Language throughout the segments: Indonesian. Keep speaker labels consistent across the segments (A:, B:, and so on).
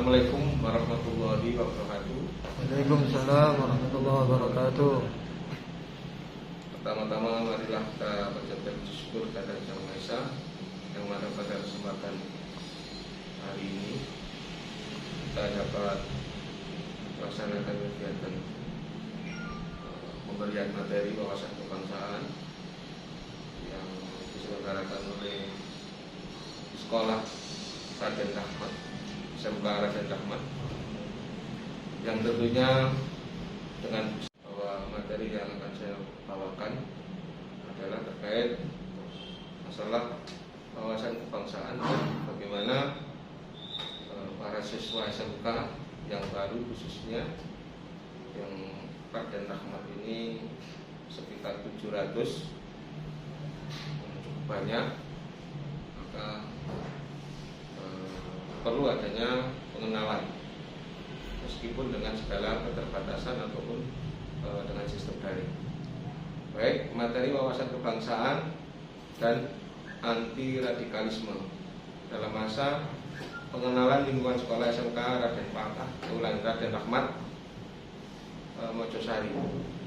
A: Assalamualaikum warahmatullahi wabarakatuh.
B: Waalaikumsalam warahmatullahi wabarakatuh.
A: Pertama-tama marilah kita bersyukur syukur kepada Yang Maha Esa yang mana pada kesempatan hari ini kita dapat melaksanakan kegiatan pemberian materi wawasan kebangsaan yang diselenggarakan oleh sekolah Raden Rahmat, SMK Raden Rahmat, yang tentunya dengan bahwa materi yang akan saya bawakan adalah terkait masalah wawasan kebangsaan dan bagaimana para siswa SMK yang baru, khususnya yang Raden Rahmat ini sekitar 700, cukup banyak, maka perlu adanya pengenalan meskipun dengan segala keterbatasan ataupun dengan sistem daring. Baik, materi wawasan kebangsaan dan anti radikalisme dalam masa pengenalan lingkungan sekolah SMK Raden Rahmat Mojosari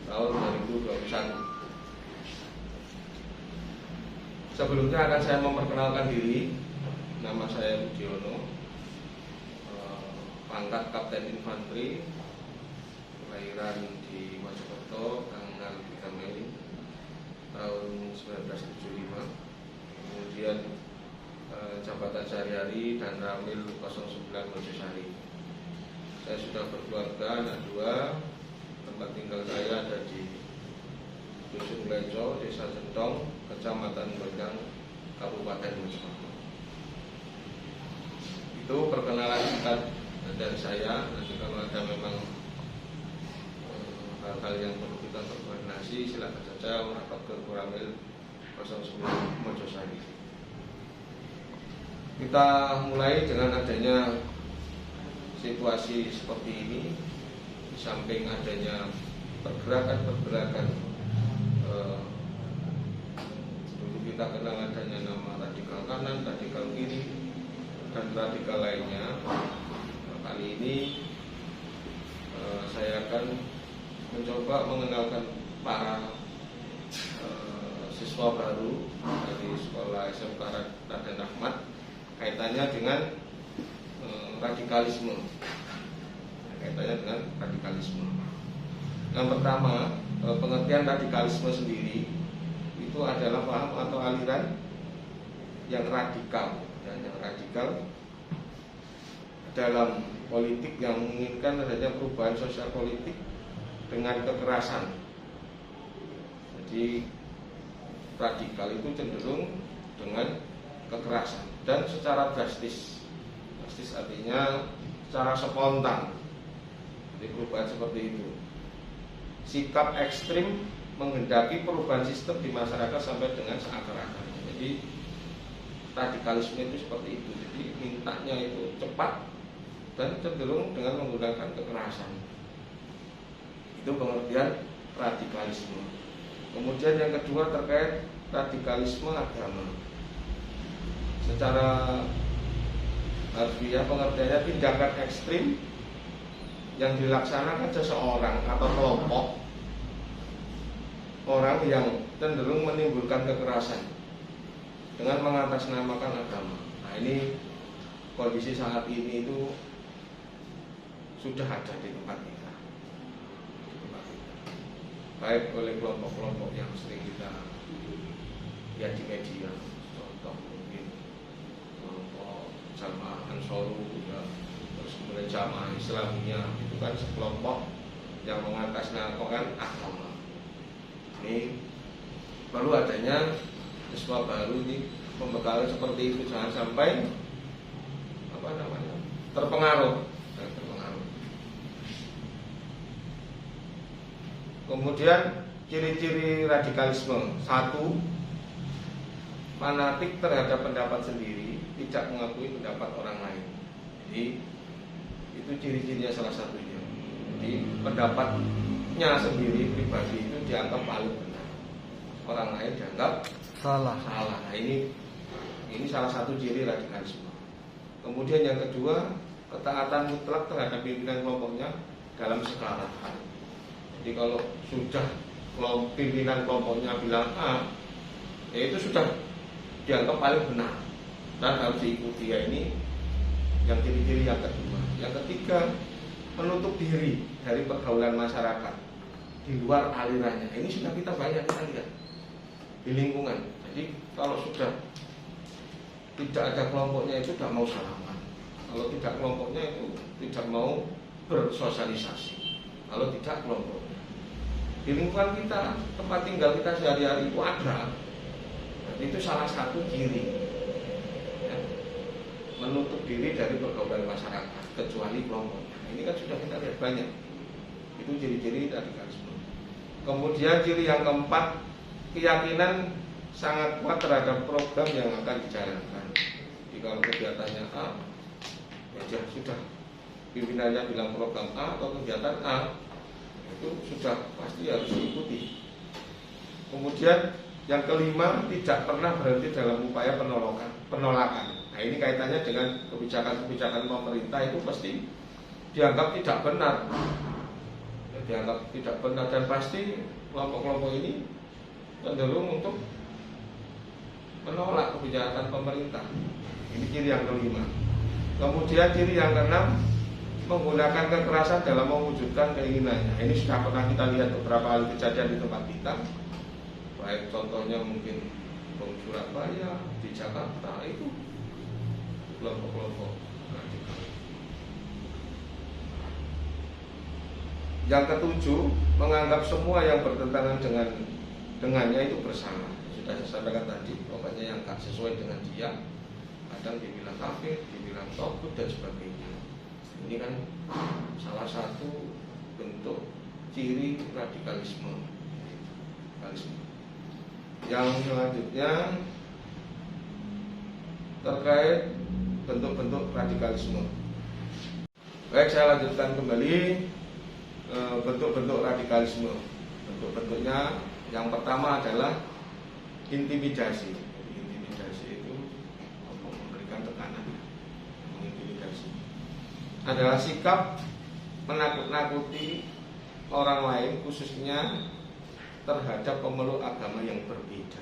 A: tahun 2021. Sebelumnya akan saya memperkenalkan diri. Nama saya Budiono, pangkat Kapten Infanteri, kelahiran di Mojokerto tanggal 3 Mei tahun 1975. Kemudian jabatan sehari-hari dan Ramil 09 Mojosari. Saya sudah berkeluarga, anak 2. Tempat tinggal saya ada di Dusun Leco, Desa Centong, Kecamatan Gondang, Kabupaten Mojokerto. Itu perkenalan singkat dari saya. Nanti kalau ada memang hal-hal yang perlu kita koordinasi, silakan saja merapat ke Kuramil 09 Mojosari. Kita mulai dengan adanya situasi seperti ini. Di samping adanya pergerakan-pergerakan, dulu kita kenal adanya nama radikal kanan, radikal kiri, dan radikal lainnya. Kali ini saya akan mencoba mengenalkan para siswa baru dari sekolah SMK Raden Rahmat kaitannya dengan radikalisme. Yang pertama, pengertian radikalisme sendiri itu adalah paham atau aliran yang radikal. Yang radikal dalam politik yang menginginkan adanya perubahan sosial politik dengan kekerasan. Jadi radikal itu cenderung dengan kekerasan dan secara drastis. Drastis artinya secara spontan. Jadi perubahan seperti itu. Sikap ekstrim menghendaki perubahan sistem di masyarakat sampai dengan seakar-akarnya. Jadi radikalisme itu seperti itu. Jadi mintanya itu cepat dan cenderung dengan menggunakan kekerasan. Itu pengertian radikalisme. Kemudian yang kedua terkait radikalisme agama. Secara harfiah pengertiannya tindakan ekstrim yang dilaksanakan seseorang atau kelompok orang yang cenderung menimbulkan kekerasan dengan mengatasnamakan agama. Nah, ini kondisi saat ini itu sudah ada di tempat kita. Baik oleh kelompok-kelompok yang sering kita lihat di media, contoh mungkin kelompok Jamaah Ansarul, ya, terus kemudian Jamaah Islamiyah, itu kan sekelompok yang mengatasnamakan agama. Ini perlu adanya siswa baru ini pembekalan seperti itu, jangan sampai terpengaruh. Kemudian ciri-ciri radikalisme. 1, fanatik terhadap pendapat sendiri, tidak mengakui pendapat orang lain. Jadi itu ciri-cirinya salah satunya. Jadi pendapatnya sendiri pribadi itu dianggap paling benar, orang lain dianggap salah. Nah, ini salah satu ciri radikalisme. Kemudian yang kedua, ketaatan mutlak terhadap pimpinan kelompoknya dalam segala hal. Jadi kalau sudah pimpinan kelompoknya bilang A, ya itu sudah dianggap paling benar dan harus diikuti. Ya ini yang ciri-ciri yang kedua. Yang ketiga, menutup diri dari pergaulan masyarakat di luar alirannya. Ini sudah kita banyak kita lihat di lingkungan. Jadi kalau sudah tidak ada kelompoknya itu tidak mau salaman. Kalau tidak kelompoknya itu tidak mau bersosialisasi. Kalau tidak kelompoknya, di lingkungan kita, tempat tinggal kita sehari-hari itu ada. Itu salah satu ciri ya, menutup diri dari pergaulan masyarakat kecuali kelompoknya. Ini kan sudah kita lihat banyak. Itu ciri-ciri radikalisme. Kemudian ciri yang keempat, keyakinan sangat kuat terhadap program yang akan dijalankan. Jadi kalau kegiatannya A, ya sudah pimpinannya bilang program A atau kegiatan A, itu sudah pasti harus diikuti. Kemudian yang kelima, tidak pernah berhenti dalam upaya penolakan. Nah ini kaitannya dengan kebijakan-kebijakan pemerintah itu pasti dianggap tidak benar. Ya, dianggap tidak benar dan pasti kelompok-kelompok ini cenderung untuk menolak kebijakan pemerintah. Ini ciri yang kelima. Kemudian ciri yang keenam, menggunakan kekerasan dalam mewujudkan keinginannya. Ini sudah pernah kita lihat beberapa kali kejadian di tempat kita. Baik contohnya mungkin Bom Surabaya, di Jakarta, itu kelompok-kelompok radikal. Yang ketujuh, menganggap semua yang bertentangan dengannya itu bersalah. Sudah saya sampaikan tadi, pokoknya yang tak sesuai dengan dia, kadang dibilang kafir, dibilang togut dan sebagainya. Ini kan salah satu bentuk ciri radikalisme. Yang selanjutnya terkait bentuk-bentuk radikalisme. Baik, saya lanjutkan kembali bentuk-bentuk radikalisme. Bentuk-bentuknya yang pertama adalah intimidasi. Intimidasi itu memberikan tekanan, mengintimidasi. Adalah sikap menakut-nakuti orang lain, khususnya terhadap pemeluk agama yang berbeda,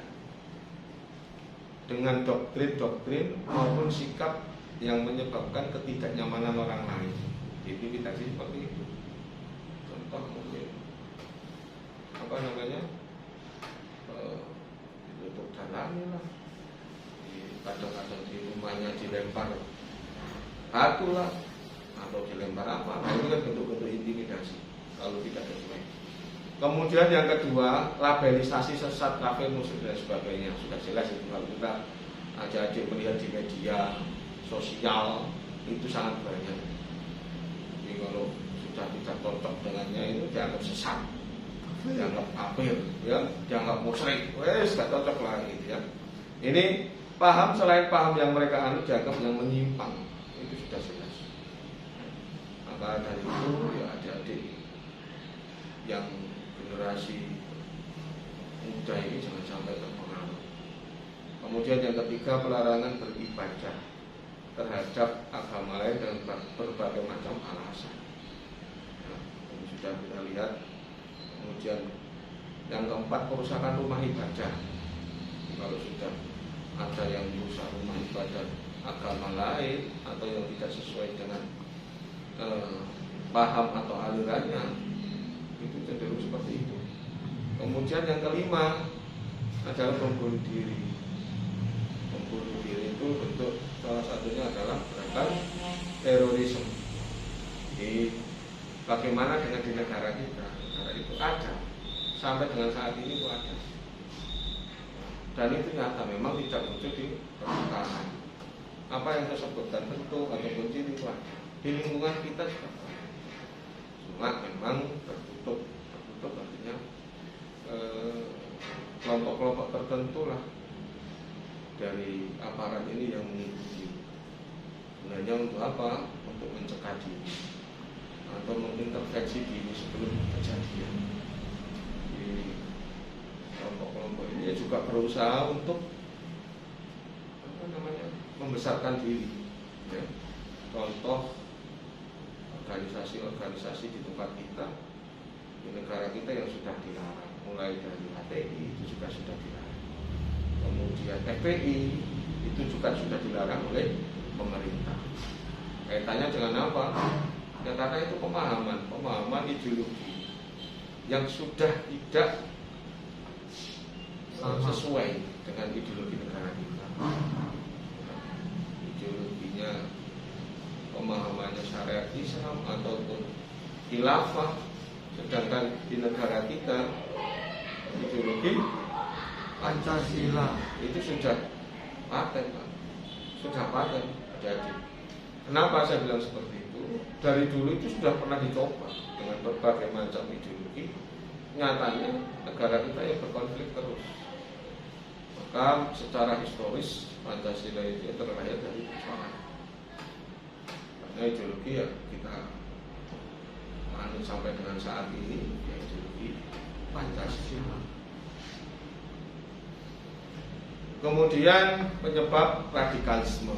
A: dengan doktrin-doktrin maupun sikap yang menyebabkan ketidaknyamanan orang lain. Intimidasi seperti itu. Contoh mungkin ditutup jalan lah, kadang-kadang di rumahnya dilempar batu lah, atau dilempar apa. Nah, itu kan bentuk-bentuk intimidasi kalau tidak sesuai. Kemudian yang kedua, labelisasi sesat, kafir, musyrik dan sebagainya. Sudah jelas itu kalau kita aja melihat di media sosial itu sangat banyak. Jadi kalau sudah tidak cocok dengannya itu dianggap sesat, dianggap kafir, ya, dianggap musyrik, wes gak cocok lagi, ya. Ini paham selain paham yang mereka anut dianggap yang menyimpang, itu sudah jelas. Maka dari itu ya adik-adik yang generasi muda ini jangan sampai terpengaruh. Kemudian yang ketiga, pelarangan beribadah terhadap agama lain dengan berbagai macam alasan. Nah, ini sudah kita lihat. Kemudian yang keempat, perusakan rumah ibadah. Kalau sudah ada yang merusak rumah ibadah agama lain atau yang tidak sesuai dengan paham atau alirannya, itu cenderung seperti itu. Kemudian yang kelima adalah membunuh diri. Membunuh diri itu bentuk salah satunya adalah gerakan terorisme. Jadi bagaimana dengan di negara kita? Negara itu ada, sampai dengan saat ini itu ada. Dan itu nyata memang tidak muncul di permukaan. Apa yang tersebutkan bentuk ataupun ciri itu ada di lingkungan kita juga. Cuma memang tertutup artinya kelompok-kelompok tertentu lah dari aparat ini yang mengikuti. Sebenarnya untuk apa? Untuk mencegah diri atau mengintervensi diri sebelum kejadian. Di kelompok-kelompok ini juga berusaha untuk membesarkan diri. Ya. Contoh organisasi-organisasi di tempat kita, di negara kita yang sudah dilarang. Mulai dari HTI itu juga sudah dilarang. Kemudian FPI itu juga sudah dilarang oleh pemerintah. Kaitannya dengan apa? Ya karena itu pemahaman ideologi yang sudah tidak sesuai dengan ideologi negara kita. Ideologinya, pemahamannya syariat Islam ataupun khilafah, sedangkan di negara kita ideologi
B: Pancasila
A: itu sudah paten, Pak. Sudah paten, jadi kenapa saya bilang seperti itu? Dari dulu itu sudah pernah dicoba dengan berbagai macam ideologi. Nyatanya negara kita yang berkonflik terus. Maka secara historis Pancasila itu terlahir dari persoalan. Karena ideologi ya kita anut sampai dengan saat ini, ya ideologi Pancasila. Kemudian penyebab radikalisme.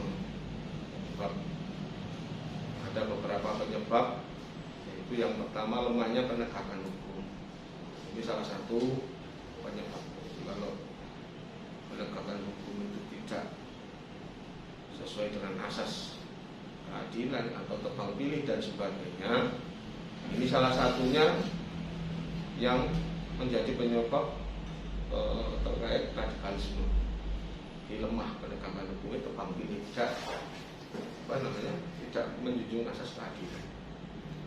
A: Ada beberapa penyebab, yaitu yang pertama lemahnya penegakan hukum. Ini salah satu penyebab. Kalau penegakan hukum itu tidak sesuai dengan asas keadilan atau tebang pilih dan sebagainya, ini salah satunya yang menjadi penyebab terkait radikalisme. Lemah penegakan hukum itu tebang pilih, tidak menjunjung asas keadilan.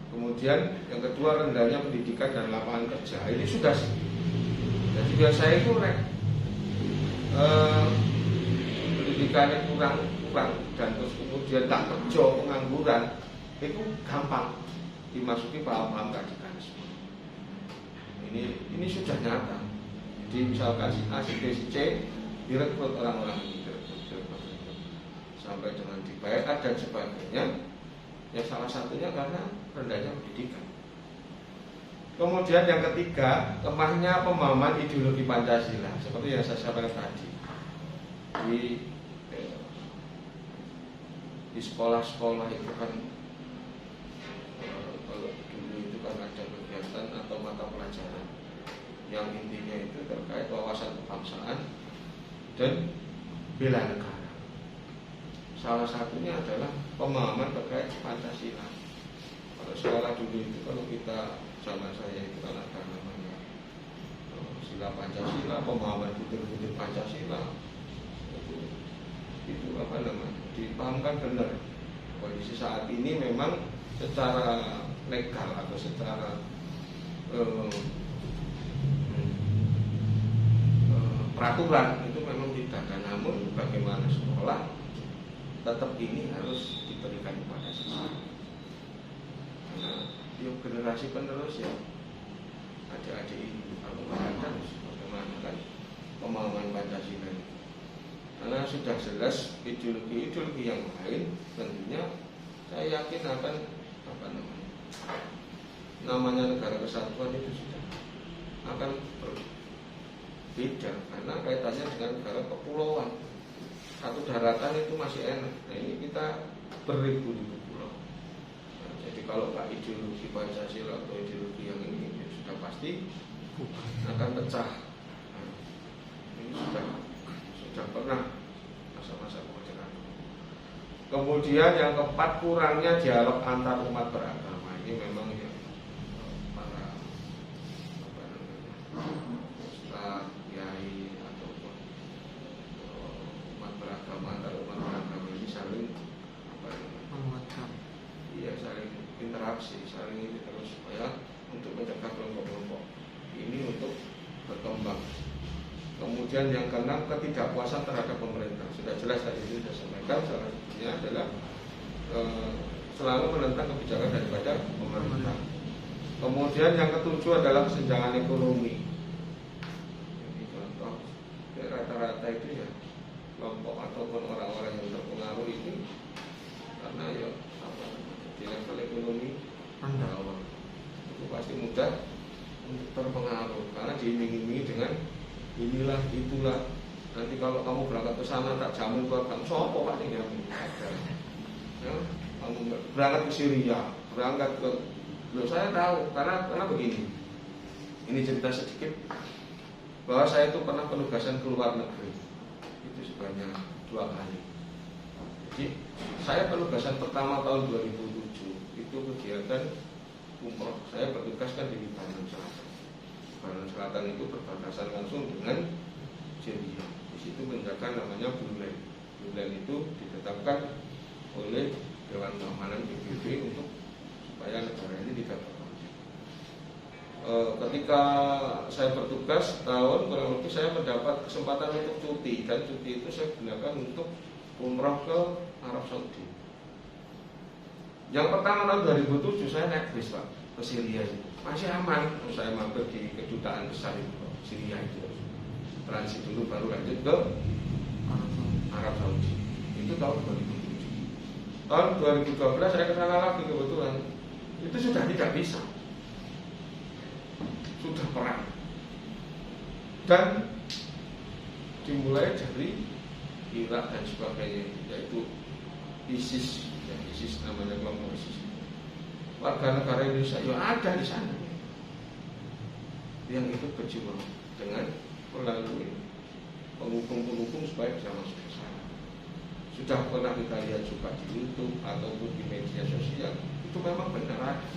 A: Kemudian yang kedua, rendahnya pendidikan dan lapangan kerja. Ini sudah sih. Jadi biasanya itu pendidikannya kurang dan terus kemudian tak kerja, pengangguran, itu gampang dimasuki paham-paham radikalisme. Ini sudah nyata. Jadi misalkan si A, si B, si C direkrut orang-orang ini, sampai dengan dibayar dan sebagainya. Ya salah satunya karena rendahnya pendidikan. Kemudian yang ketiga, lemahnya pemahaman ideologi Pancasila. Seperti yang saya sampaikan tadi, di sekolah-sekolah itu kan kalau dulu itu kan ada kegiatan atau mata pelajaran yang intinya itu terkait wawasan kebangsaan dan bela negara. Salah satunya adalah pemahaman terkait Pancasila. Kalau sekolah dulu itu, kalau kita zaman saya itu kan ada namanya sila Pancasila, pemahaman butir-butir Pancasila. Itu dipahamkan benar. Kondisi saat ini memang secara legal atau secara peraturan itu memang tidak ada. Namun bagaimana sekolah tetap ini harus diberikan kepada siswa. Karena yuk generasi penerus ya, adik-adik ini kalau ada bagaimana kan pemahaman Pancasila ini. Karena sudah jelas ideologi yang lain, tentunya saya yakin akan namanya negara kesatuan itu sudah akan berbeda, karena kaitannya dengan negara kepulauan. Satu daratan itu masih enak. Nah ini kita beribu-ribu pulau. Nah, jadi kalau nggak ideologi Pancasila atau ideologi yang ini ya sudah pasti akan pecah. Nah, ini sudah pernah masa-masa kemerdekaan. Kemudian yang keempat, kurangnya dialog antar umat beragama. Ini memang ya para ustaz, kiai ataupun umat beragama, antar umat beragama ini saling saling interaksi, saling ini terus supaya untuk mencegah kelompok-kelompok ini untuk berkembang. Kemudian yang keenam, ketidakpuasan terhadap pemerintah. Sudah jelas tadi itu sudah sampaikan, salah satunya adalah selalu menentang kebijakan daripada pemerintah. Kemudian yang ketujuh adalah kesenjangan ekonomi. Ini contoh rata-rata itu ya kelompok ataupun orang-orang yang terpengaruh ini karena ya di level ekonomi rendah, itu pasti mudah untuk terpengaruh karena diiming-imingi dengan inilah itulah. Nanti kalau kamu berangkat ke sana tak jamin keluarga. Sopo Pak nih ya? Kamu berangkat ke Syria, berangkat ke, loh saya tahu karena begini. Ini cerita sedikit bahwa saya itu pernah penugasan ke luar negeri itu sebanyak 2 kali. Jadi saya penugasan pertama tahun 2007 itu kegiatan umroh. Saya bertugas kan di Libanon Selatan. Libanon Selatan itu berbatasan langsung dengan Syria. Di situ menjaga namanya Bulen. Bulen itu ditetapkan oleh Dewan Keamanan PBB untuk supaya negara ini tidak terkonflik. Ketika saya bertugas tahun kurang lebih saya mendapat kesempatan untuk cuti, dan cuti itu saya gunakan untuk umroh ke Arab Saudi. Yang pertama tahun 2007 saya naik bis Pak ke Syria itu. Masih aman, saya mampir di kedutaan besar itu Syria itu. Transit dulu baru lanjut ke Arab Saudi. Itu tahun 2007. Tahun 2012 saya kesana lagi kebetulan. Itu sudah tidak bisa. Sudah perang. Dan dimulai dari Irak dan sebagainya, yaitu ISIS, ya, ISIS namanya kelompok ISIS. Warga negara Indonesia yang ada di sana yang ikut berjuang dengan melalui penghubung-penghubung supaya bisa masuk ke sana. Sudah pernah kita lihat juga di YouTube ataupun di media sosial, itu memang benar ada.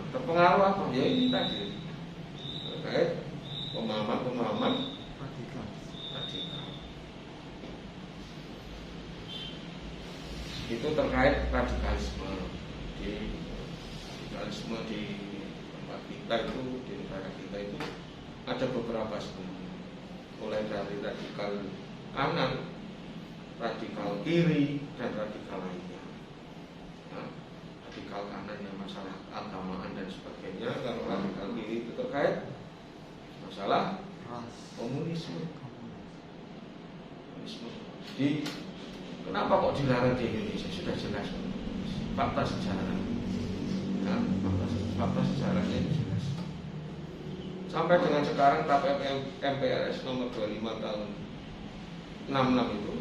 A: Terpengaruh apa? Ya ini tadi terkait pemahaman radikal. Itu terkait radikalisme di tempat kita itu, di negara kita itu ada beberapa sebenarnya, mulai dari radikal kanan, radikal kiri, dan radikal lainnya. Nah, radikal kanan yang masalah agamaan dan sebagainya. Kalau radikal kiri itu terkait masalah komunisme. Jadi kenapa kok dilarang di Indonesia? Sudah jelas fakta sejarah. Nah, fakta sejarahnya itu jelas. Sampai dengan sekarang TAP MPRS nomor 25 tahun 66 itu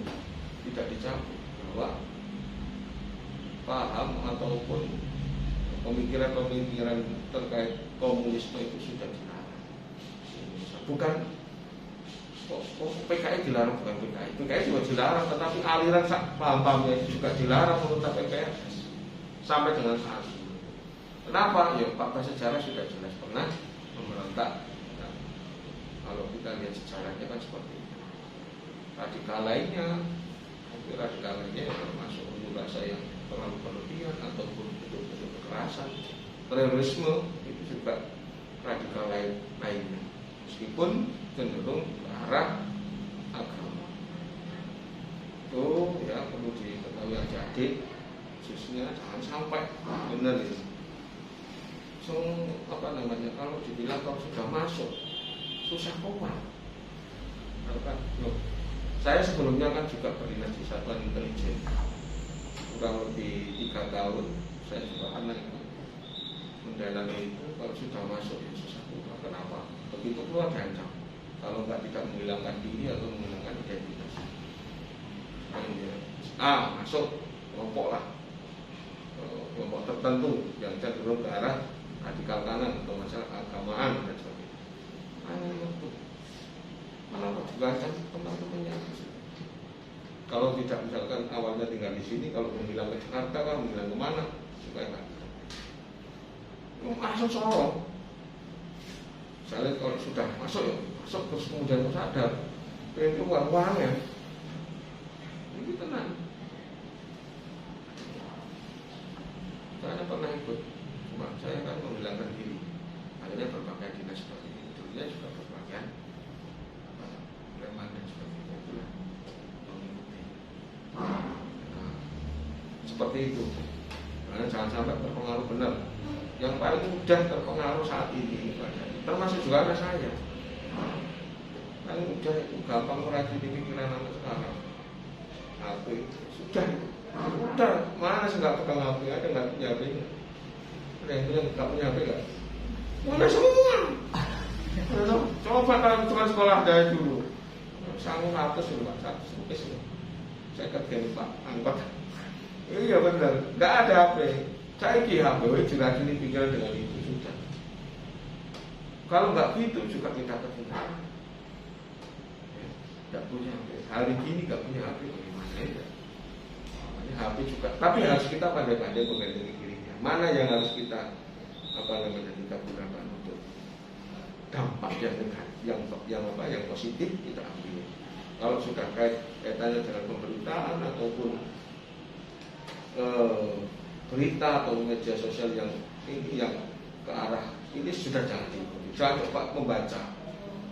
A: tidak dicabut, bahwa paham ataupun pemikiran-pemikiran terkait komunisme itu sudah dilarang. Bukan PKI dilarang, bukan PKI juga dilarang, tetapi aliran paham-pahamnya itu juga dilarang menurut PPRS sampai dengan saat ini. Kenapa? Ya fakta sejarah sudah jelas pernah memberontak. Nah, kalau kita lihat sejarahnya kan seperti itu. Radikal lainnya termasuk unjuk rasa yang terlalu berlebihan ataupun bentuk-bentuk kekerasan, terorisme, itu juga radikal lainnya, meskipun cenderung ke arah agama. Itu ya perlu diketahui adik-adik, khususnya jangan sampai benar ini. Kalau dibilang kalau sudah masuk susah keluar. Saya sebelumnya kan juga berdinas di Satuan Intelijen kurang lebih 3 tahun. Saya juga pernah mendalami itu. Kalau sudah masuk ya susah keluar. Kenapa? Begitu keluar diancam. Kalau tidak menghilangkan diri atau menghilangkan identitas. Masuk kelompok lah, kelompok tertentu yang cenderung ke arah radikal kanan atau masalah agamaan dan sebagainya. Kenapa dibaca teman-temannya? Kalau tidak misalkan awalnya tinggal di sini, kalau menghilang ke Jakarta kan menghilang kemana? Supaya kan masuk Solo. Misalnya kalau sudah masuk ya masuk, terus kemudian sadar pengen keluar uangnya, ini tenang. Saya pernah ikut, cuma saya kan menghilangkan diri. Akhirnya berbagai dinas seperti itu, dulunya juga berbagai preman dan sebagainya, itulah mengikuti. Seperti itu. Karena jangan sampai terpengaruh benar. Yang paling mudah terpengaruh saat ini termasuk juga anak saya. Paling mudah itu gampang meracuni pikiran anak sekarang. HP sudah itu. Udah, mana sih nggak pegang HP, ada nggak punya HP? Ada yang punya nggak punya HP nggak? Mana semua? Coba teman sekolah dari dulu. Sanggup 100 dulu Pak, 100 rupiah. Saya kerjain Pak angkot. Iya benar, nggak ada HP. Saya ki HP, juga ini pikiran dengan itu sudah. Kalau nggak gitu juga kita ketinggalan. Nggak punya HP. Hari ini nggak punya HP, bagaimana ya? Makanya HP juga, tapi harus kita pandai-pandai mengganti dirinya. Mana yang harus kita kita gunakan untuk dampak yang negatif, yang positif kita ambil. Kalau sudah kaitannya dengan pemberitaan ataupun berita atau media sosial yang ini yang ke arah ini sudah jangan diikuti, jangan coba membaca,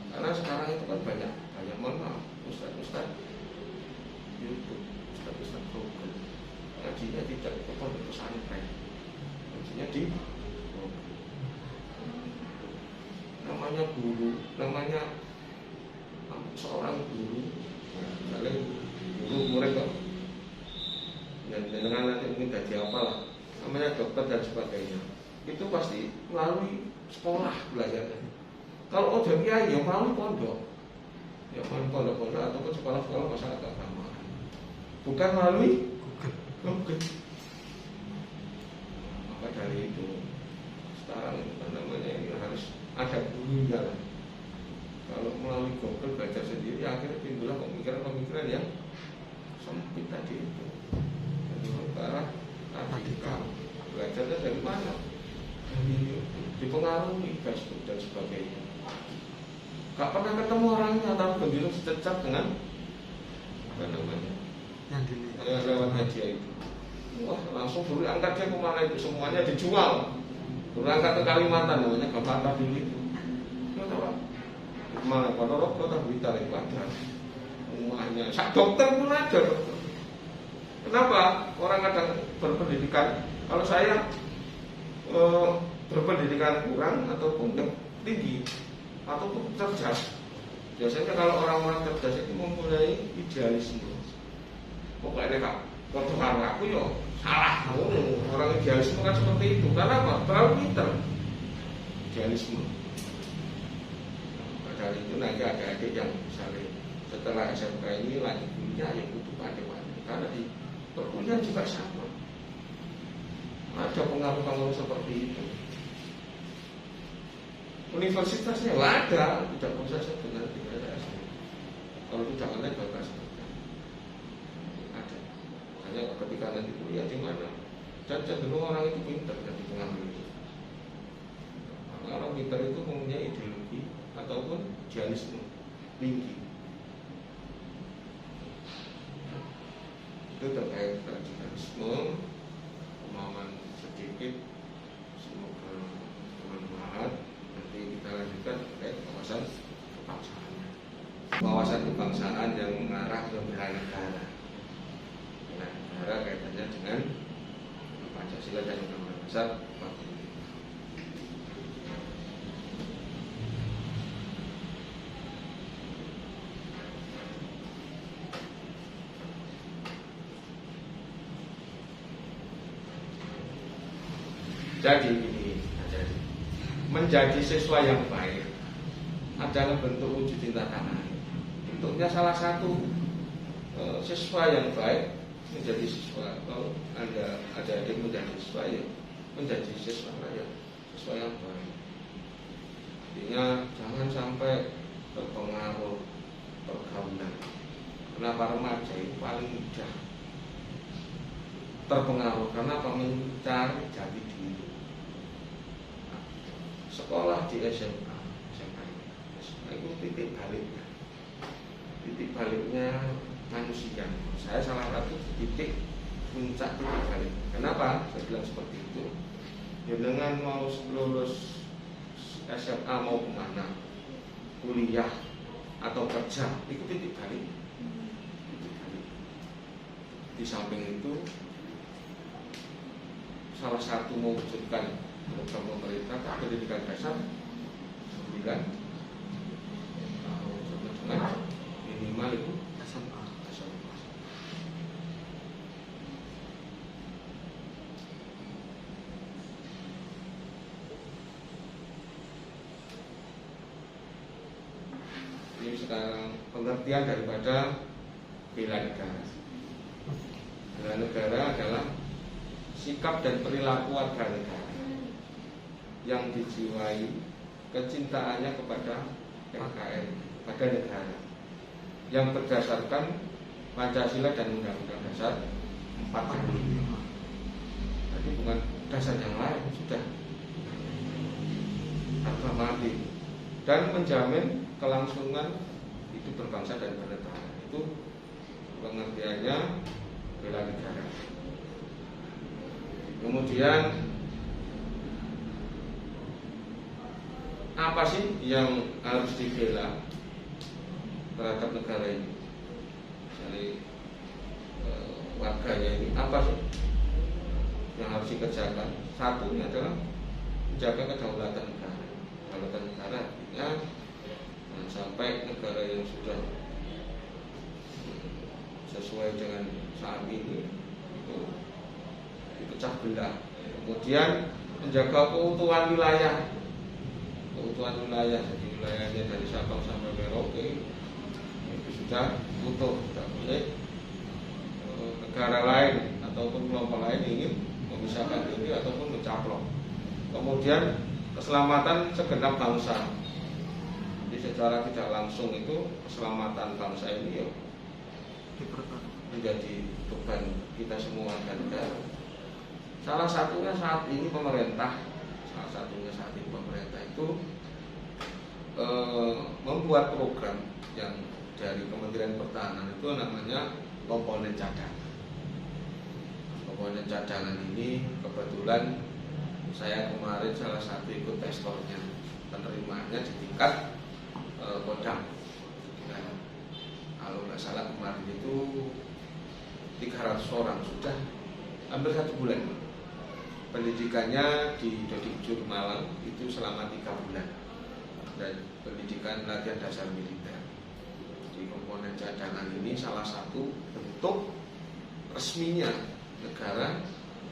A: karena sekarang itu kan banyak mohon maaf ustaz YouTube, ustaz Google, ngajinya tidak ke pondok pesantren, ngajinya di namanya guru, namanya seorang guru, misalnya guru murid kok, dan dengan nanti mungkin gaji apalah, namanya dokter dan sebagainya, itu pasti melalui sekolah belajarnya. Kalau udah kiai ya melalui pondok, ya melalui pondok-pondok ataupun sekolah-sekolah masyarakat agama, bukan melalui Google. Maka dari itu sekarang namanya ini harus ada gurunya lah. Kalau melalui Google belajar sendiri, akhirnya timbullah pemikiran-pemikiran yang sempit tadi itu. Karena radikal. Belajarnya dari mana? Dari dipengaruhi Facebook dan sebagainya. Gak pernah ketemu orangnya, tapi begitu secercap dengan apa namanya? Yang lewat media itu. Wah, langsung dulu angkat dia kemana itu, semuanya dijual. Berangkat ke Kalimantan namanya Bapak dulu itu. Ya tahu kemana Ponorogo atau Blitar itu ada rumahnya. Sak dokter pun ada. Kenapa orang kadang berpendidikan? Kalau saya berpendidikan kurang ataupun tinggi ataupun cerdas, biasanya kalau orang-orang cerdas itu mempunyai idealisme. Pokoknya kalau karo aku yo salah. Orang idealisme kan seperti itu. Karena apa? Terlalu pintar. Idealisme. Dari itu nanti adik-adik yang misalnya setelah SMK ini lanjut kuliah yang butuh pandai-pandai. Karena di perkuliahan juga sama. Ada pengaruh-pengaruh seperti itu. Universitasnya ada, tidak usah sebenarnya tidak ada SMK. Kalau tidak ada bagus. Hanya ketika nanti kuliah di mana, dan cenderung orang itu pintar dan dipengaruhi. Orang pintar itu mempunyai ideologi ataupun idealisme tinggi. Itu terkait radikalisme, pemahaman sedikit, semoga bermanfaat. Nanti kita lanjutkan terkait wawasan kebangsaan. Wawasan kebangsaan yang mengarah ke bela negara. Negara kaitannya dengan Pancasila dan Undang-Undang Dasar 45. Jadi ini menjadi siswa yang baik adalah bentuk wujud cinta tanah air. Bentuknya salah satu siswa yang baik menjadi siswa. Kalau Anda ada adik menjadi siswa ya menjadi siswa yang baik. Artinya jangan sampai terpengaruh pergaulan. Kenapa remaja itu paling mudah terpengaruh? Karena mencari jati diri. Sekolah di SMA itu titik baliknya manusia. Saya salah satu titik puncak titik balik. Kenapa saya bilang seperti itu? Ya dengan mau lulus SMA mau kemana, kuliah atau kerja, itu titik balik. Di samping itu salah satu mewujudkan program pemerintah pendidikan dasar 9 tahun dengan minimal itu SMA. Ini sekarang pengertian daripada bela negara. Bela negara adalah sikap dan perilaku warga negara yang dijiwai kecintaannya kepada NKRI, pada negara, yang berdasarkan Pancasila dan Undang-Undang Dasar 45. Jadi bukan dasar yang lain, sudah harga mati, dan menjamin kelangsungan hidup berbangsa dan bernegara. Itu pengertiannya bela negara. Kemudian apa sih yang harus dibela terhadap negara ini? Jadi warganya ini apa sih yang harus dikerjakan? Satu ini adalah menjaga kedaulatan negara. Kedaulatan negara artinya jangan sampai negara yang sudah sesuai dengan saat ini itu dipecah belah. Kemudian menjaga keutuhan wilayah. Keutuhan wilayah, jadi wilayahnya dari Sabang sampai Merauke itu sudah utuh, tidak boleh negara lain ataupun kelompok lain ingin memisahkan diri ataupun mencaplok. Kemudian keselamatan segenap bangsa. Jadi secara tidak langsung itu keselamatan bangsa ini ya menjadi beban kita semua warga negara. Salah satunya saat ini pemerintah itu membuat program yang dari Kementerian Pertahanan itu namanya komponen cadangan. Komponen cadangan ini kebetulan saya kemarin salah satu ikut testornya, penerimaannya di tingkat Kodam. Nah, kalau nggak salah kemarin itu 300 orang, sudah hampir 1 bulan. Pendidikannya di Dodikjur Malang itu selama 3 bulan, dan pendidikan latihan dasar militer. Di komponen cadangan ini salah satu bentuk resminya negara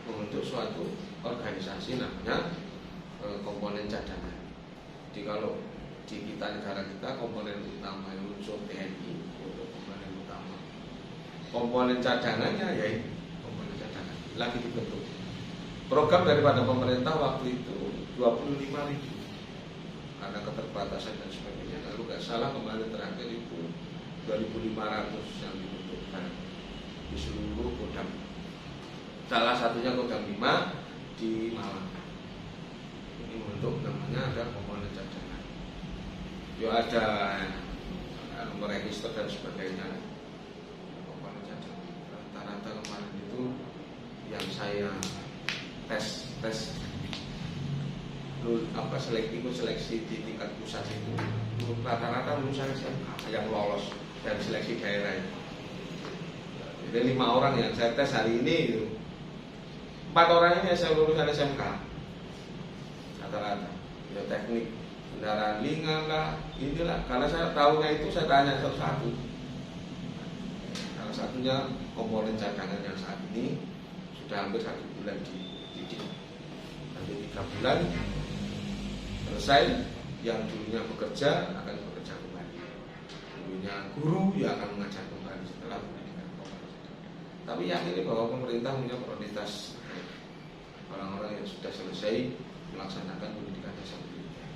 A: membentuk suatu organisasi namanya komponen cadangan. Jadi kalau di kita negara kita komponen utama yang unsur TNI untuk komponen utama, komponen cadangannya yaitu komponen cadangan lagi dibentuk. Program daripada pemerintah waktu itu 25.000 karena keterbatasan dan sebagainya. Lalu nggak salah kemarin terakhir itu 2.500 yang dibutuhkan di seluruh Kodam. Salah satunya Kodam 5 di Malang. Ini untuk namanya ada komponen cadangan. Ya ada nomor register dan sebagainya. Komponen cadangan. Rata-rata kemarin itu yang saya tes seleksi di tingkat pusat itu rata-rata lulusan SMK yang lolos dari seleksi daerah itu. Jadi 5 orang yang saya tes hari ini itu 4 orang ini saya lulusan SMK rata-rata. Ya teknik kendaraan ringan lah, inilah. Karena saya tahunya itu saya tanya satu-satu. Salah satunya komponen cadangan yang saat ini sudah hampir 1 bulan dididik. Nanti 3 bulan selesai, yang dulunya bekerja akan bekerja kembali. Dulunya guru ya akan mengajar kembali setelah pendidikan komponen. Tapi yakini bahwa pemerintah punya prioritas orang-orang yang sudah selesai melaksanakan pendidikan dasar militer.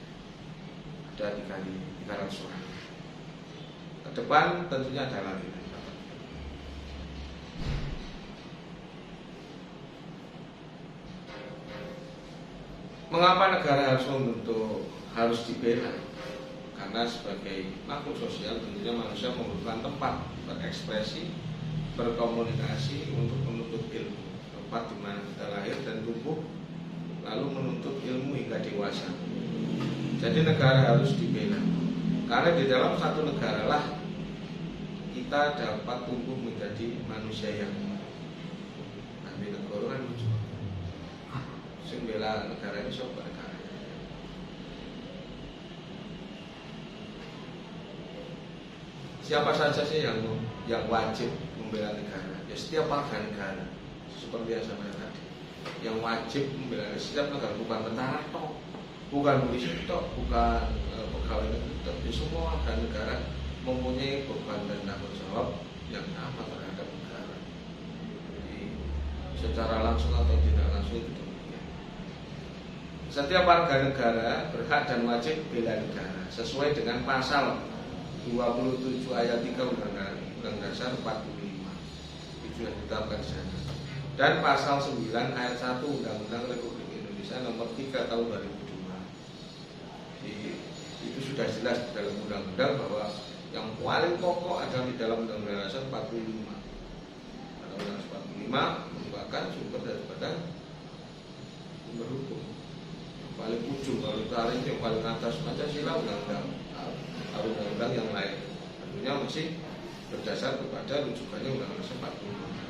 A: Ada 300 orang. Ke depan tentunya ada lagi. Mengapa negara harus dibela? Karena sebagai makhluk sosial tentunya manusia membutuhkan tempat berekspresi, berkomunikasi untuk menuntut ilmu. Tempat di mana kita lahir dan tumbuh, lalu menuntut ilmu hingga dewasa. Jadi negara harus dibela. Karena di dalam satu negara lah kita dapat tumbuh menjadi manusia yang nanti negara kan lucu. Sing bela negara ini siapa negara? Siapa saja sih yang wajib membela negara? Ya setiap warga negara. Seperti yang saya tadi, yang wajib membela setiap negara, bukan tentara toh, bukan polisi toh, bukan pegawai negeri toh. Jadi semua warga negara mempunyai beban dan tanggung jawab yang sama terhadap negara. Jadi secara langsung atau tidak langsung itu demikian. Setiap warga negara berhak dan wajib bela negara sesuai dengan pasal 27 ayat 3 Undang-Undang Dasar 45. Itu sudah ditetapkan di sana. Dan pasal 9 ayat 1 Undang-Undang Republik Indonesia nomor 3 tahun 2002. Jadi, itu sudah jelas di dalam undang-undang bahwa yang paling pokok adalah di dalam Undang-Undang Dasar 45. Undang-Undang 45 merupakan sumber daripada sumber hukum. Yang paling ujung kalau ditarik yang paling atas Pancasila undang-undang yang lain. Tentunya masih berdasar kepada rujukannya Undang-Undang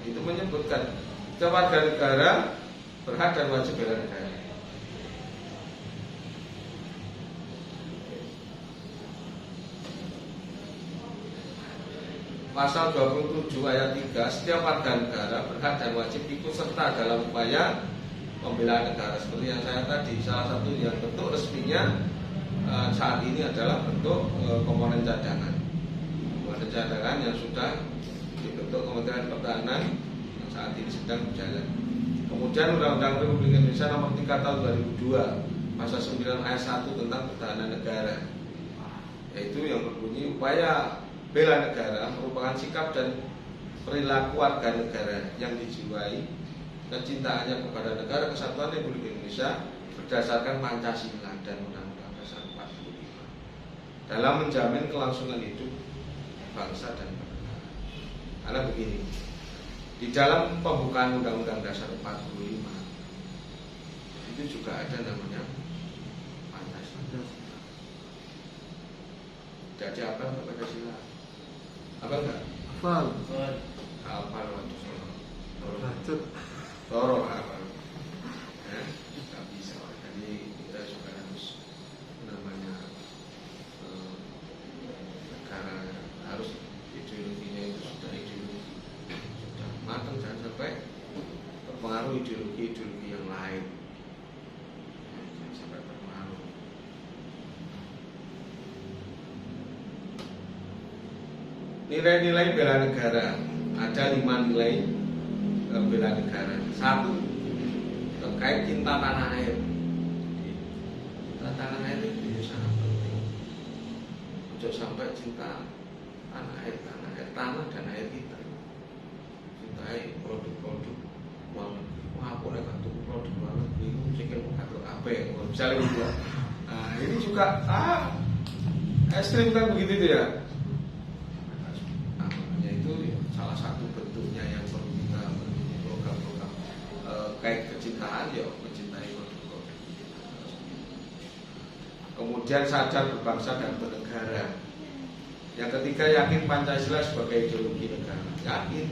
A: 45. Itu menyebutkan setiap warga negara berhak dan wajib bela negara. Pasal 27 ayat 3, setiap warga negara berhak dan wajib ikut serta dalam upaya pembelaan negara. Seperti yang saya tadi, salah satu yang bentuk resminya saat ini adalah bentuk komponen cadangan. Komponen cadangan yang sudah dibentuk Kementerian Pertahanan yang saat ini sedang berjalan. Kemudian Undang-Undang Republik Indonesia nomor 3 tahun 2002 pasal 9 ayat 1 tentang pertahanan negara, yaitu yang berbunyi upaya bela negara merupakan sikap dan perilaku warga negara yang dijiwai kecintaannya kepada negara kesatuan Republik Indonesia berdasarkan Pancasila dan Undang-Undang Dasar 45 dalam menjamin kelangsungan hidup bangsa dan bernegara. Karena begini, di dalam pembukaan Undang-Undang Dasar 45 itu juga ada namanya Pancasila. Jadi apa Pancasila? Apa enggak?
B: Hafal.
A: Hafal waktu sholat.
B: Lanjut.
A: Toro hafal. Ya, nggak bisa. Jadi kita juga harus namanya negara harus ideologinya itu sudah ideologi sudah matang, jangan sampai terpengaruh ideologi yang lain. Jangan sampai terpengaruh. Nilai-nilai bela negara, ada 5 nilai bela negara. 1, terkait cinta tanah air. Cinta tanah air itu sangat penting. Untuk sampai cinta tanah air dan air kita. Cintai produk-produk luar negeri. Wah, aku nek tuku produk luar negeri itu sikil ngatur kabeh. Misalnya gitu. Nah, ini juga ekstrim kan begitu itu ya. Salah satu bentuknya yang perlu kita program-program kait kecintaan, ya mencintai produk. Kemudian sadar berbangsa dan bernegara. Yang ketiga, yakin Pancasila sebagai ideologi negara. Yakin.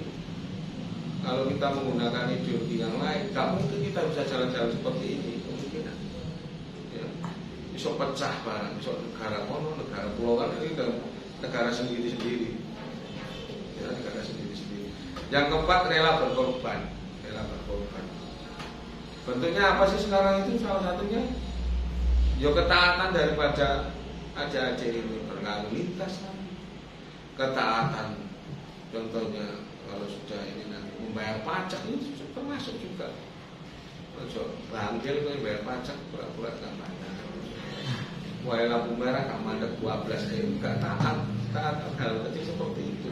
A: Kalau kita menggunakan ideologi yang lain, gak mungkin kita bisa jalan-jalan seperti ini. Kemungkinan ya, bisa pecah barang, bisa negara kono, negara pulau kan ini negara sendiri-sendiri. Ya, negara sendiri-sendiri. Yang keempat, rela berkorban. Bentuknya apa sih sekarang itu? Salah satunya ya ketaatan daripada adik-adik ini berlalu lintas. Ketaatan, contohnya kalau sudah ini nanti membayar pajak ini termasuk juga. Kalau bangkil itu bayar pajak pura-pura nggak bayar. Wah, lampu merah nggak mandek 12 nggak taat hal kecil seperti itu.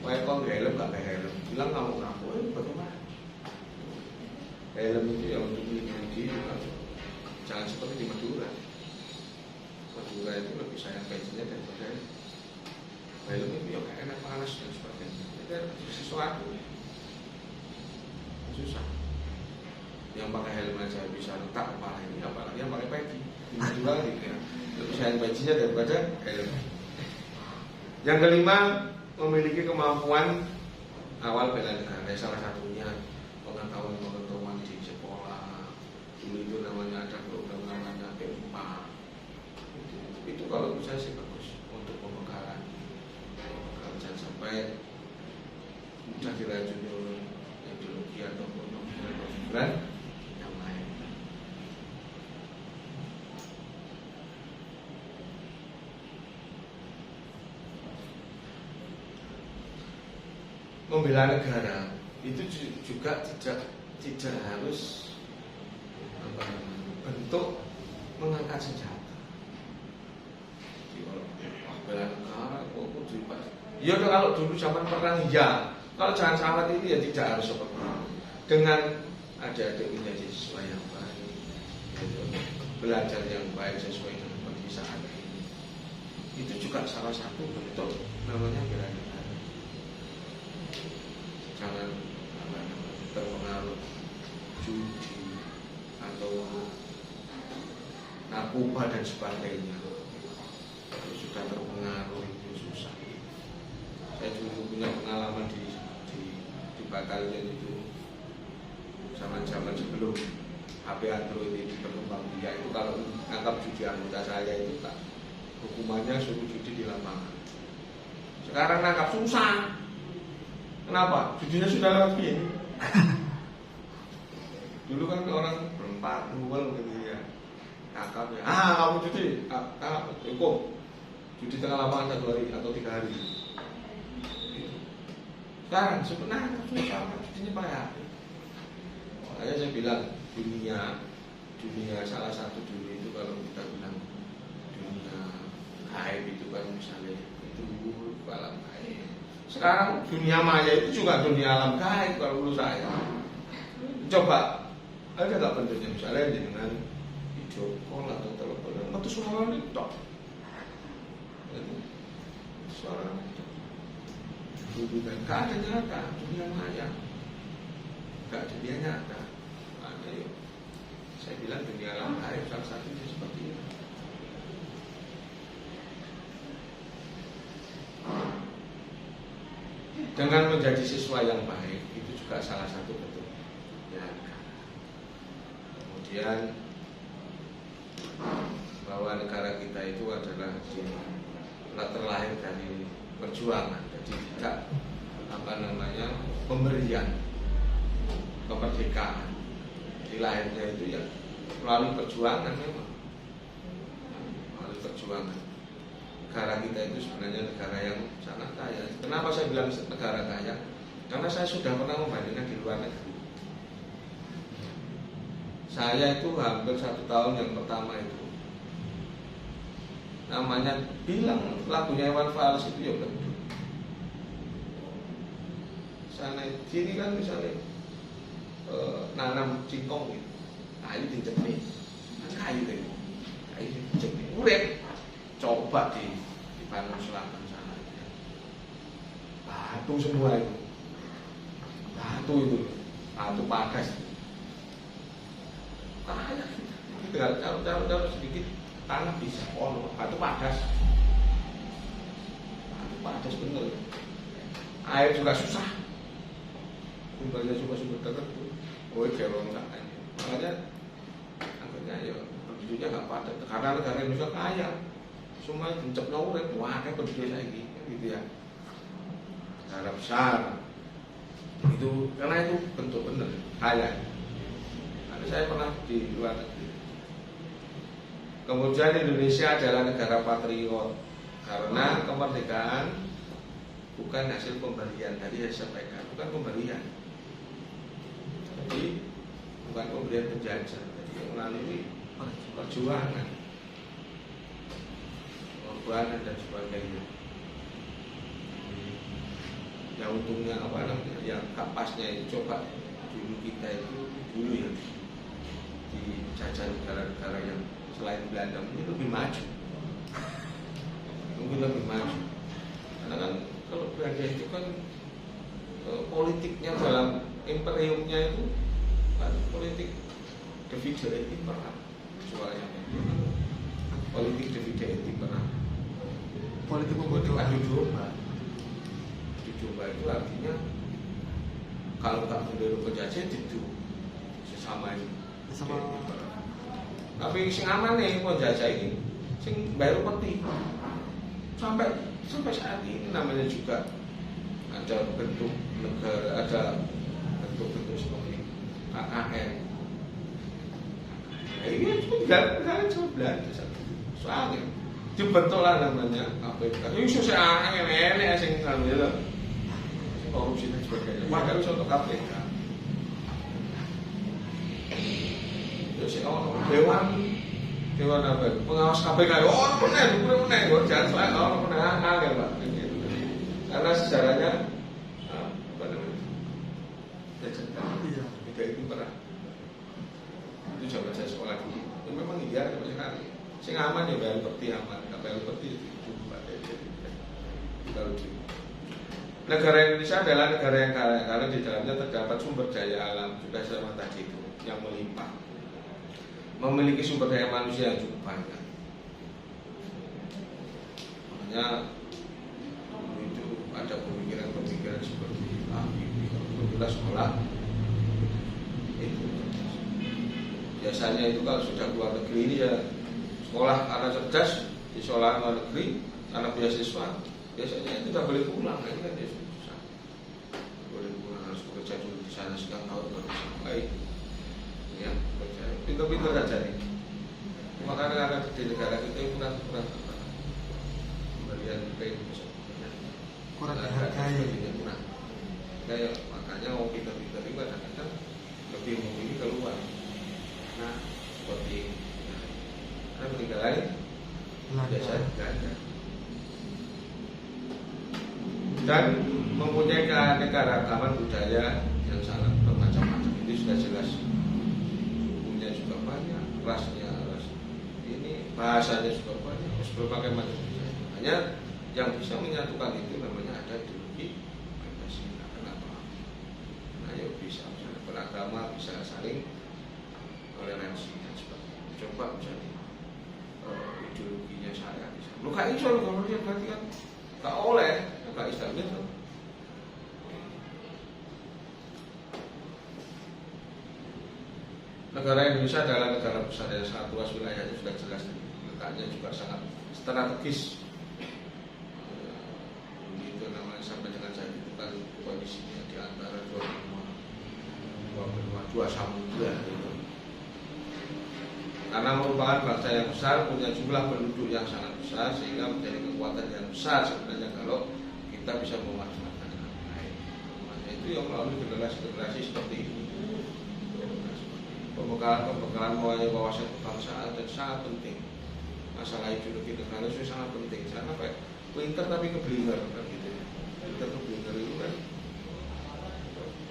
A: Wah, kok helm nggak pakai helm? Bilang kamu ngaku, bagaimana? Helm itu yang untuk melindungi jangan seperti di Madura. Madura itu lebih sayang bensinnya daripada helm itu yang enak panas dan sebagainya. Itu sesuatu susah. Yang pakai helm aja bisa retak kepala ini, apalagi yang pakai peci. Di Madura gitu ya. Lebih sayang bensinnya daripada helm. Yang kelima, memiliki kemampuan awal bela negara. Salah satunya pengetahuan di sekolah. Dulu itu namanya ada program namanya P4. Itu kalau bisa sih bagus untuk pembekalan. Jangan sampai mudah diracuni oleh ideologi ataupun pemikiran yang lain. Membela negara itu juga tidak tidak harus bentuk mengangkat senjata. Jadi kalau bela negara, kudu pas. Ya kalau dulu zaman perang ya. Kalau jangan salah itu ya tidak harus seperti itu. Dengan ada menjadi sesuai yang baik, gitu. Belajar yang baik sesuai dengan kondisi saat ini. Itu juga salah satu bentuk namanya bela negara. Jangan terpengaruh judi atau narkoba dan sebagainya. Kalau sudah terpengaruh itu susah. Saya dulu punya pengalaman di Bakalnya itu zaman-zaman sebelum HP Android ini berkembang biak itu kalau nangkap judi anggota saya itu tak hukumannya suruh judi di lapangan. Sekarang nangkap susah. Kenapa? Judinya sudah lewat begini. Dulu kan orang berempat, duel gitu ya. Tangkap ya. Kamu judi, tangkap, hukum. Judi tengah lapangan 1 hari atau 3 hari. Sekarang sebenarnya judinya banyak. Makanya saya bilang dunia salah satu dunia itu kalau kita bilang dunia gaib itu kan misalnya itu alam gaib. Sekarang dunia maya itu juga dunia alam gaib kalau menurut saya. Coba ada nggak bentuknya misalnya dengan video call atau telepon atau suara itu suara dunia gak ada nyata, dunia maya gak ada dunia nyata. Ada yuk. Saya bilang dunia alam gaib salah satunya seperti itu. Dengan menjadi siswa yang baik itu juga salah satu bentuk ya. Kemudian bahwa negara kita itu adalah terlahir dari perjuangan, jadi tidak pemberian kemerdekaan. Di lahirnya itu ya melalui perjuangan memang, melalui perjuangan. Negara kita itu sebenarnya negara yang sangat kaya. Kenapa saya bilang negara kaya? Karena saya sudah pernah membandingkan di luar negeri. Saya itu hampir 1 tahun yang pertama itu namanya bilang lagunya Iwan Fals itu ya betul. Sana sini kan misalnya nanam singkong gitu, kayu dicenik, kayu itu, kayu dicenik, urip. Coba di Bandung Selatan sana, batu semua itu, batu padas. Tanahnya tinggal taruh sedikit tanah bisa, batu padas bener. Air juga susah, sumbernya juga sumber tertentu. Gerong nggak aja. Makanya akhirnya ya penduduknya nggak padat. Karena negara Indonesia kaya, semua gencep urip, wah kayak penduduk saya gitu ya. Negara besar itu karena itu bentuk bener kaya. Karena saya pernah di luar negeri. Kemudian Indonesia adalah negara patriot karena kemerdekaan bukan hasil pemberian. Tadi saya sampaikan bukan pemberian. Jadi bukan pemberian penjajah, jadi melalui perjuangan, pengorbanan dan sebagainya. Ya untungnya apa namanya? Yang kapasnya itu coba dulu kita itu dulu ya dijajah negara-negara yang selain Belanda ini lebih maju, mungkin lebih maju. Karena kan kalau Belanda itu kan politiknya dalam imperiumnya itu politik divide et impera, soalnya politik divide et impera, politik adu domba. Adu domba itu artinya kalau tak mendorong penjajah itu sesama ini. Tapi sing aman nih penjajah ini, sing baru peti sampai saat ini namanya juga ada bentuk negara, ada bentuk seperti KKN. Ini negara cuma Belanda soalnya dibentuklah namanya KPK. Ini susah aneh sing ngambil korupsi dan sebagainya. Maka bisa untuk KPK. dewan apa? Pengawas KPK. Oh, benar, jangan salah, benar ya Pak. Karena sejarahnya apa namanya?
B: Iya.
A: Tidak itu pernah. Itu zaman saya sekolah dulu. Ya, memang iya sama sekali. Sing aman ya bayar peti aman, nggak bayar peti itu Pak. Kalau di negara Indonesia adalah negara yang kaya karena di dalamnya terdapat sumber daya alam juga sama tadi itu yang melimpah, memiliki sumber daya manusia yang cukup banyak. Makanya itu ada pemikiran seperti kita sekolah itu biasanya itu kalau sudah keluar negeri ini ya sekolah anak cerdas di sekolah luar negeri anak beasiswa biasanya itu tidak boleh pulang kan ya susah, boleh pulang harus bekerja dulu di sana sekian tahun baru sampai ya bekerja pintar-pintar saja nih. Makanya di negara kita itu kurang pemberian
B: kurang dihargai.
A: Kurang. Kayak makanya mau pintar-pintar itu kadang-kadang lebih memilih keluar. Nah seperti karena meninggalkan biasa ada dan mempunyai keanekaragaman budaya yang sangat bermacam-macam. Ini sudah jelas. Sukunya juga banyak, rasnya ini bahasanya juga banyak, berbagai macam budaya. Hanya yang bisa menyatukan itu namanya ada ideologi Pancasila. Kenapa? Nah, ya bisa misalnya beragama, bisa saling toleransi dan sebagainya. Coba misalnya ideologinya saya bisa. Lu kayak itu kalau dia berarti kan gak oleh, gak Islam itu. Negara Indonesia adalah negara besar yang sangat luas, wilayahnya sudah jelas, letaknya juga sangat strategis. Itu namanya sampai dengan saat itu kan kondisinya di antara dua samudra gitu. Karena merupakan bangsa yang besar, punya jumlah penduduk yang sangat besar, sehingga menjadi kekuatan yang besar sebenarnya kalau kita bisa memanfaatkan dengan baik. Makanya itu yang melalui generasi seperti ini. Pembekalan mengenai wawasan kebangsaan dan sangat penting. Masalah ideologi negara itu sangat penting. Karena apa? Pinter tapi keblinger kan gitu. Pinter keblinger itu kan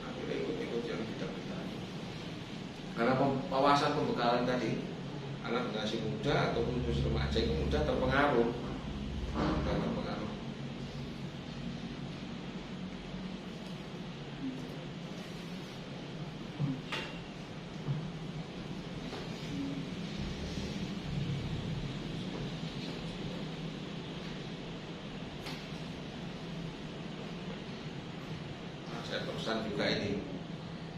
A: akhirnya ikut yang tidak benar. Karena wawasan pembekalan tadi anak generasi muda ataupun remaja itu mudah terpengaruh. Saya pesan juga ini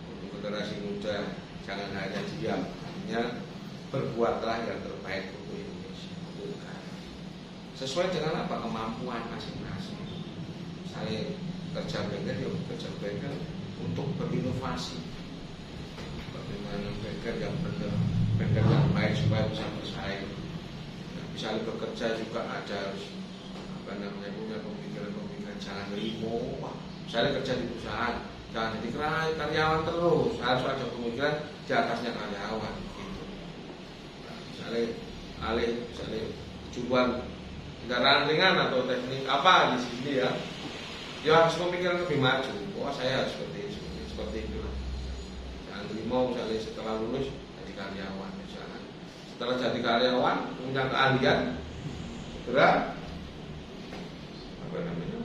A: untuk generasi muda, jangan hanya diam, hanya berbuatlah yang terbaik untuk Indonesia, untuk negara. Sesuai dengan apa kemampuan masing-masing. Saya kerja bengkel untuk berinovasi. Bagaimana bengkel yang benar, bengkel yang baik supaya bisa bersaing. Bisa bekerja juga ada harus punya pemikiran jangan limo. Misalnya kerja di perusahaan, jangan jadi karyawan terus, harus ada pemikiran di atasnya karyawan. Gitu. Nah, misalnya tujuan kendaraan ringan atau teknik apa di sini ya, dia harus pemikiran lebih maju. Wah saya harus seperti itu. Jangan limo misalnya setelah lulus jadi karyawan misalnya. Setelah jadi karyawan punya keahlian, segera apa namanya?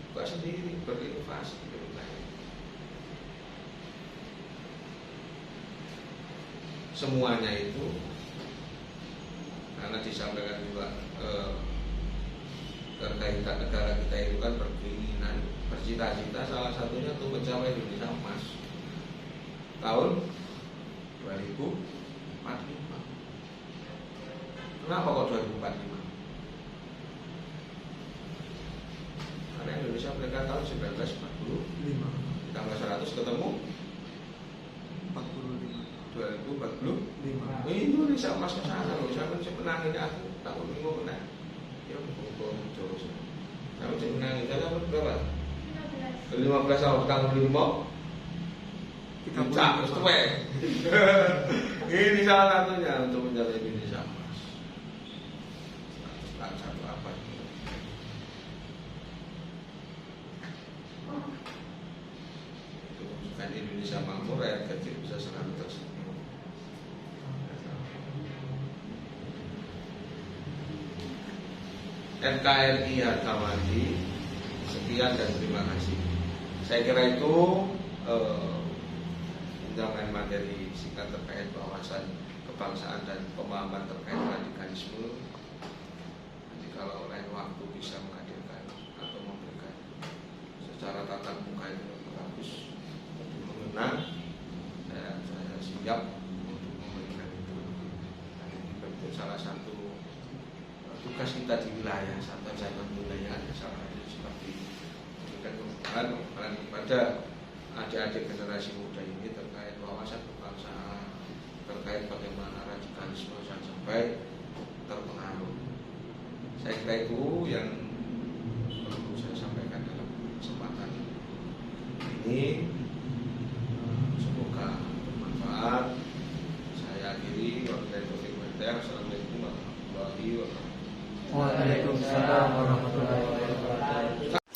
A: Buka sendiri, berinovasi lebih baik. Semuanya itu karena disampaikan juga terkaitan negara kita itu kan berkeinginan, bercita-cita salah satunya untuk mencapai Indonesia emas tahun 2045. Kenapa kok 2045? Karena Indonesia mereka tahun 1945 tanggal 100 ketemu 2045 Indonesia emas ke sana loh. Saya masih menangin aku tahun 5 menang. Ya terus. Saya masih menangin. Saya dapat berapa? 15 tahun tahun 5 2045 Puncak, terus tuwek. Ini salah satunya untuk menjaga Indonesia emas. Satu apa itu? Itu kan Indonesia makmur, rakyat kecil bisa selalu tersenyum. NKRI harga mati. Sekian dan terima kasih. Saya kira itu undangan materi singkat terkait wawasan kebangsaan dan pemahaman terkait radikalisme. Nanti kalau lain waktu bisa menghadirkan atau memberikan secara tatap muka itu lebih bagus untuk mengenal, dan saya siap untuk memberikan itu. Dan itu salah satu tugas kita di wilayah atau cabang wilayah ada salah satu seperti memberikan pemahaman kepada adik-adik generasi muda ini terkait wawasan kebangsaan, terkait bagaimana radikalisme jangan sampai terpengaruh. Saya kira itu yang perlu saya sampaikan dalam kesempatan ini. Semoga bermanfaat. Saya akhiri. Assalamualaikum warahmatullahi wabarakatuh.
B: Waalaikumsalam warahmatullahi wabarakatuh.